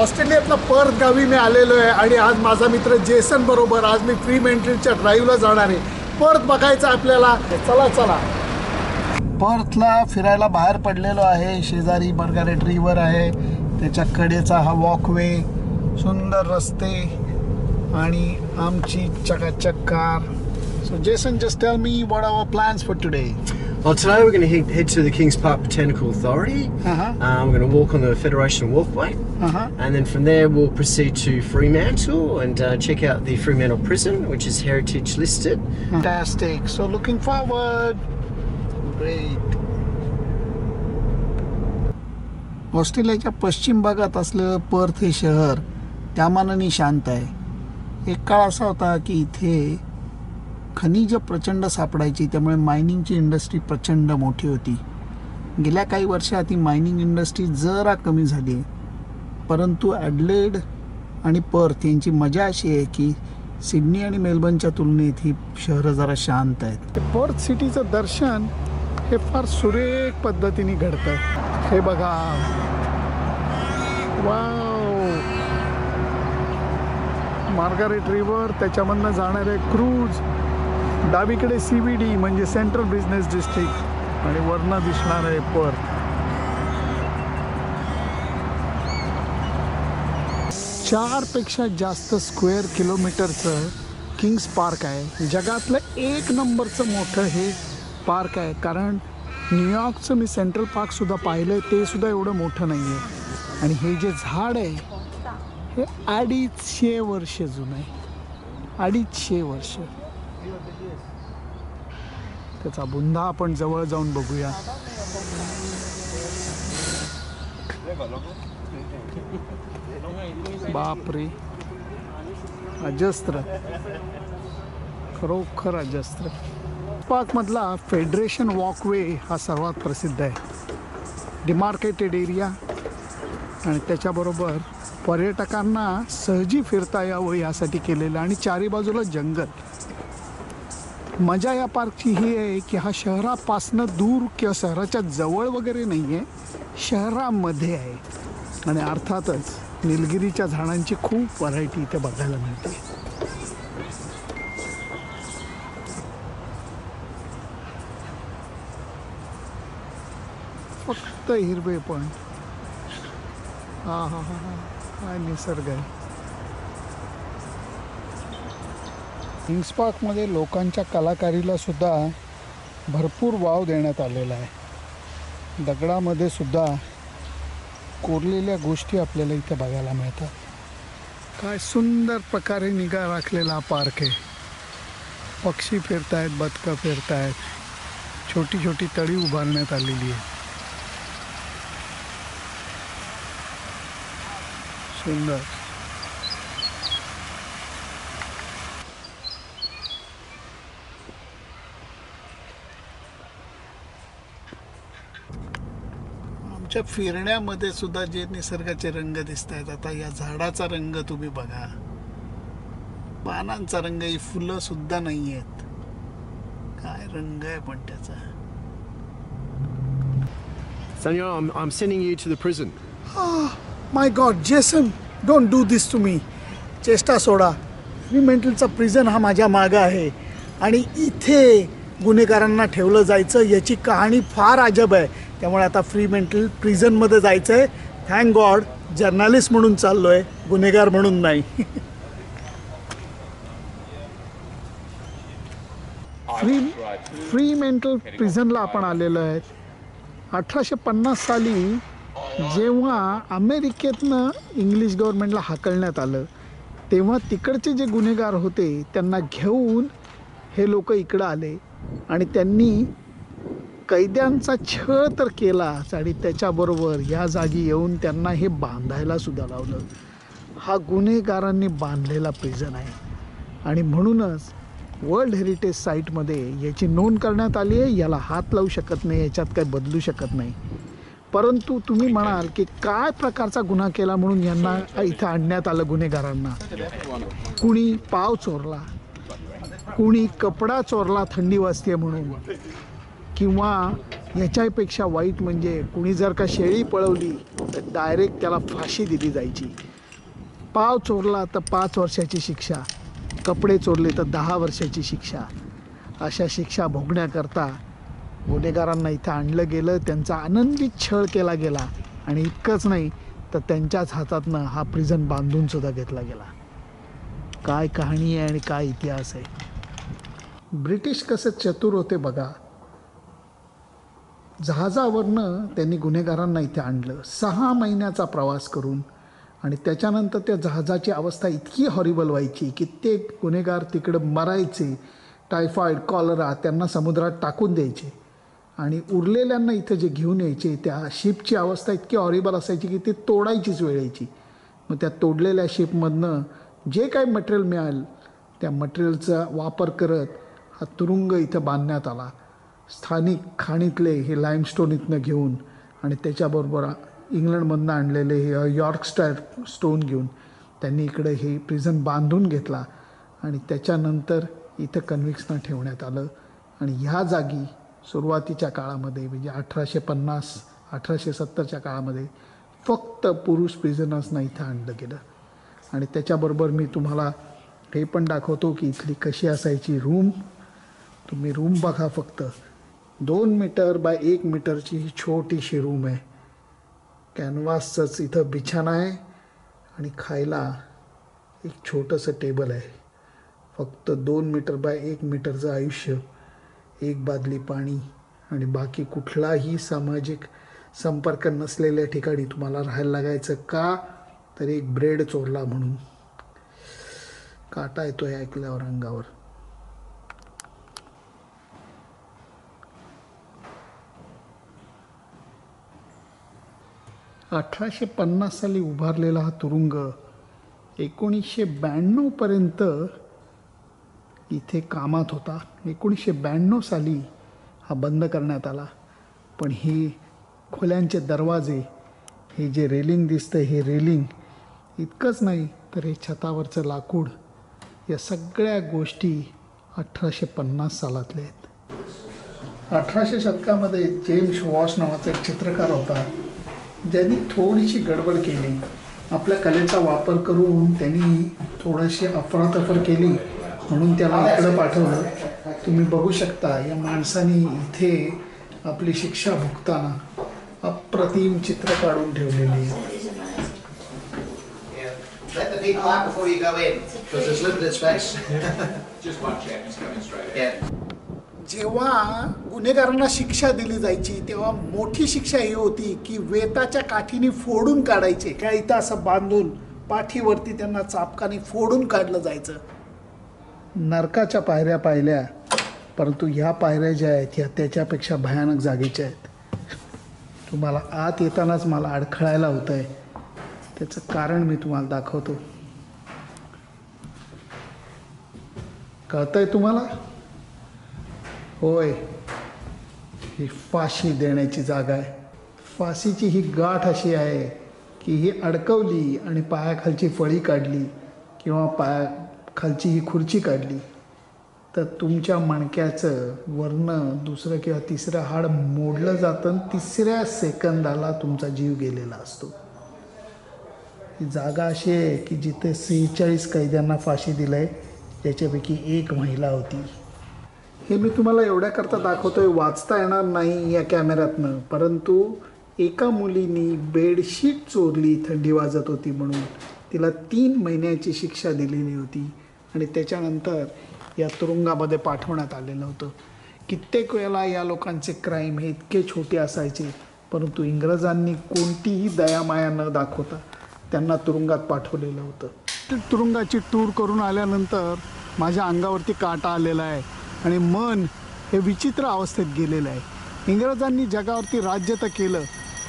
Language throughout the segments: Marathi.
ऑस्ट्रेलियातला पर्थ गावी मी आलेलो आहे आणि आज माझा मित्र जेसन बरोबर आज मी फ्रीमेंटलच्या ड्राईव्हला जाणार आहे. पर्थ बघायचं आपल्याला. चला चला. पर्थला फिरायला बाहेर पडलेलो आहे. शेजारी मार्गारेट रिव्हर आहे, त्याच्या कडेचा हा वॉकवे, सुंदर रस्ते आणि आमची चकाचक car. So Jason, just tell me what are our plans for today? Well, today we're going to head to the Kings Park Botanical Authority. We're going to walk on the Federation Walkway. And then from there we'll proceed to Fremantle and check out the Fremantle Prison, which is heritage listed. Fantastic. So looking forward. Great. ऑस्ट्रेलियाच्या पश्चिम भागात असलेलं पर्थ हे शहर त्या मानाने शांत आहे. एक काळ असा होता की इथे खनिज प्रचंड सापडायची, त्यामुळे मायनिंगची इंडस्ट्री प्रचंड मोठी होती. गेल्या काही वर्षात ही मायनिंग इंडस्ट्री जरा कमी झाली आहे. परंतु ॲडलेड आणि पर्थ यांची मजा अशी आहे की सिडनी आणि मेलबर्नच्या तुलनेत ही शहरं जरा शांत आहेत. पर्थ सिटीचं दर्शन हे फार सुरेख पद्धतीने घडतं. हे बघा, वाव, मार्गारेट रिव्हर, त्याच्यामधनं जाणारे क्रूज, डावीकडे CBD म्हणजे सेंट्रल बिझनेस डिस्ट्रिक्ट आणि वरनं दिसणार आहे पर्थ. चारपेक्षा जास्त स्क्वेअर किलोमीटरचं किंग्स पार्क आहे. जगातलं एक नंबरचं मोठं हे पार्क आहे. कारण न्यूयॉर्कचं मी सेंट्रल पार्कसुद्धा पाहिलं आहे, ते सुद्धा एवढं मोठं नाही आहे. आणि हे जे झाड आहे हे 250 वर्ष जुनं आहे. 250 वर्ष. त्याचा बुंदा आपण जवळ जाऊन बघूया. बापरे, अजस्त्र, खरोखर अजस्त्र. पार्कमधला फेडरेशन वॉकवे हा सर्वात प्रसिद्ध आहे. डिमार्केटेड एरिया आणि त्याच्याबरोबर पर्यटकांना सहजी फिरता यावं यासाठी केलेलं आणि चारी बाजूला जंगल. मजा या पार्कची ही आहे की हा शहरापासनं दूर किंवा शहराच्या जवळ वगैरे नाही आहे, शहरामध्ये आहे. आणि अर्थातच निलगिरीच्या झाडांची खूप व्हरायटी इथे बघायला मिळते. फक्त हिरवे पण. हा हा हा हा, काय निसर्ग आहे. किंग्स पार्कमध्ये लोकांच्या कलाकारीला सुद्धा भरपूर वाव देण्यात आलेला आहे. दगडामध्ये सुद्धा कोरलेल्या गोष्टी आपल्याला इथे बघायला मिळतात. काय सुंदर प्रकारे निगा राखलेला पार्क आहे. पक्षी फिरतायत, बदकं फिरतायत, छोटी छोटी तळी उभारण्यात आलेली आहे. सुंदर. आमच्या फिरण्यामध्ये सुद्धा जे निसर्गाचे रंग दिसत आहेत, आता या झाडाचा रंग तुम्ही बघा, पानांचा रंग, ही फुलं सुद्धा नाही आहेत. काय रंग आहे पण त्याचा. Daniel, I'm sending you to the prison. Oh my God, Jason, don't do this to me. चेष्टा सोडा. फ्रीमेंटलचा प्रिझन हा माझ्या मागं आहे आणि इथे गुन्हेगारांना ठेवलं जायचं याची कहाणी फार अजब आहे. त्यामुळे आता फ्रीमेंटल प्रिझनमध्ये जायचं आहे. थँक गॉड जर्नलिस्ट म्हणून चाललो आहे, गुन्हेगार म्हणून नाही. फ्रीमेंटल प्रिझनला आपण आलेलो आहे. 1850 साली जेव्हा अमेरिकेतनं इंग्लिश गव्हर्नमेंटला हाकलण्यात आलं, तेव्हा तिकडचे जे गुन्हेगार होते त्यांना घेऊन हे लोक इकडं आले आणि त्यांनी कैद्यांचा छळ तर केलाच आणि त्याच्याबरोबर या जागी येऊन त्यांना हे बांधायला सुद्धा लावलं. हा गुन्हेगारांनी बांधलेला प्रिझन आहे आणि म्हणूनच वर्ल्ड हेरिटेज साईटमध्ये याची नोंद करण्यात आली आहे. याला हात लावू शकत नाही, याच्यात काही बदलू शकत नाही. परंतु तुम्ही म्हणाल की काय प्रकारचा गुन्हा केला म्हणून यांना इथं आणण्यात आलं गुन्हेगारांना. कुणी पाव चोरला, कुणी कपडा चोरला थंडी वाजते म्हणून, किंवा याच्यापेक्षा वाईट म्हणजे कुणी जर का शेळी पळवली तर डायरेक्ट त्याला फाशी दिली जायची. पाव चोरला तर 5 वर्षाची शिक्षा, कपडे चोरले तर 10 वर्षाची शिक्षा. अशा शिक्षा भोगण्याकरता गुन्हेगारांना इथं आणलं गेलं, त्यांचा आनंदी छळ केला गेला. आणि इतकंच नाही तर त्यांच्याच हातातनं हा प्रिझन बांधूनसुद्धा घेतला गेला. काय कहाणी आहे आणि काय इतिहास आहे. ब्रिटिश कसं चतुर होते बघा. जहाजावरनं त्यांनी गुन्हेगारांना इथे आणलं 6 महिन्याचा प्रवास करून. आणि त्याच्यानंतर त्या जहाजाची अवस्था इतकी हॉरिबल व्हायची की ते गुन्हेगार तिकडं मरायचे. टायफॉईड, कॉलरा त्यांना समुद्रात टाकून द्यायचे. आणि उरलेल्यांना इथं जे घेऊन यायचे त्या शिपची अवस्था इतकी हॉरिबल असायची की ती तोडायचीच वेळ यायची. मग त्या तोडलेल्या शिपमधनं जे काही मटेरियल मिळालं त्या मटेरियलचा वापर करत हा तुरुंग इथं बांधण्यात आला. स्थानिक खाणीतले हे लाईमस्टोन इथनं घेऊन आणि त्याच्याबरोबर इंग्लंडमधनं आणलेले हे यॉर्कस्टायर स्टोन घेऊन त्यांनी इकडे हे प्रिझन बांधून घेतला. आणि त्याच्यानंतर इथं कन्व्हिक्सना ठेवण्यात आलं. आणि ह्या जागी सुरुवातीच्या काळामध्ये म्हणजे 1850-1870च्या काळामध्ये फक्त पुरुष प्रिझनर्सना इथं आणलं गेलं. आणि त्याच्याबरोबर मी तुम्हाला हे पण दाखवतो की इथली कशी असायची रूम. तुम्ही रूम बघा, फक्त 2 मीटर बाय 1 मीटरची ही छोटीशी रूम आहे. कॅनव्हासचंच इथं बिछाना आहे आणि खायला एक छोटंसं टेबल आहे. फक्त 2 मीटर बाय 1 मीटरचं आयुष्य, 1 बादली पाणी आणि बाकी कुठलाही सामाजिक संपर्क नसलेल्या ठिकाणी तुम्हाला राहायला लागायचं. का तर एक ब्रेड चोरला म्हणून. काटा येतोय ऐकल्यावर अंगावर. – 1850 साली उभारलेला हा तुरुंग 1992 पर्यंत इथे कामात होता. 1992 साली हा बंद करण्यात आला. पण ही खोल्यांचे दरवाजे, हे जे रेलिंग दिसतं हे रेलिंग इतकंच नाही तर हे छतावरचं लाकूड, या सगळ्या गोष्टी 1850 सालातल्या आहेत. 1800 शतकामध्ये जेम्स वॉश नावाचा एक चित्रकार होता ज्यांनी थोडीशी गडबड केली. आपल्या कलेचा वापर करून त्यांनी थोडीशी अफरातफर केली म्हणून त्याला इकडं पाठवलं. तुम्ही बघू शकता या माणसाने इथे आपली शिक्षा भुगताना अप्रतिम चित्र काढून ठेवलेली आहे. Let the people out before you go in, because there's limited space. Just one check, it's coming straight out. Yeah. जेव्हा गुन्हेगारांना शिक्षा दिली जायची तेव्हा मोठी शिक्षा ही होती की वेताच्या काठीने फोडून काढायचे. काय इथं असं बांधून पाठीवरती त्यांना चापकाने फोडून काढलं जायचं. नरकाच्या पायऱ्या पाहिल्या, परंतु ह्या पायऱ्या ज्या आहेत ह्या त्याच्यापेक्षा भयानक जागेच्या आहेत. तुम्हाला आत येतानाच मला अडखळायला होतं आहे. त्याचं कारण मी तुम्हाला दाखवतो. कळतंय तुम्हाला? होय, ही फाशी देण्याची जागा आहे. फाशीची ही गाठ अशी आहे की ही अडकवली आणि पायाखालची फळी काढली किंवा पायाखालची ही खुर्ची काढली तर तुमच्या मणक्याचं वरनं दुसरं किंवा तिसरं हाड मोडलं जातं आणि 3ऱ्या सेकंदाला तुमचा जीव गेलेला असतो. ही जागा अशी आहे की जिथे 46 कैद्यांना फाशी दिलं आहे, ज्याच्यापैकी 1 महिला होती. हे मी तुम्हाला एवढ्याकरता दाखवतोय, वाचता येणार नाही या कॅमेऱ्यातनं, परंतु एका मुलीनी बेडशीट चोरली थंडी वाजत होती म्हणून. तिला 3 महिन्याची शिक्षा दिलेली होती आणि त्याच्यानंतर या तुरुंगामध्ये पाठवण्यात आलेलं होतं. कित्येक वेळेला या लोकांचे क्राईम हे इतके छोटे असायचे, परंतु इंग्रजांनी कोणतीही दयामाया न दाखवता त्यांना तुरुंगात पाठवलेलं होतं. तुरुंगाची टूर करून आल्यानंतर माझ्या अंगावरती काटा आलेला आहे आणि मन हे विचित्र अवस्थेत गेलेलं आहे. इंग्रजांनी जगावरती राज्य तर केलं,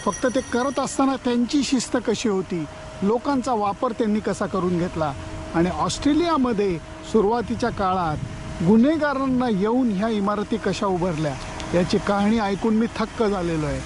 फक्त ते करत असताना त्यांची शिस्त कशी होती, लोकांचा वापर त्यांनी कसा करून घेतला. आणि ऑस्ट्रेलियामध्ये सुरुवातीच्या काळात गुन्हेगारांना येऊन ह्या इमारती कशा उभारल्या याची कहाणी ऐकून मी थक्क झालेलो आहे.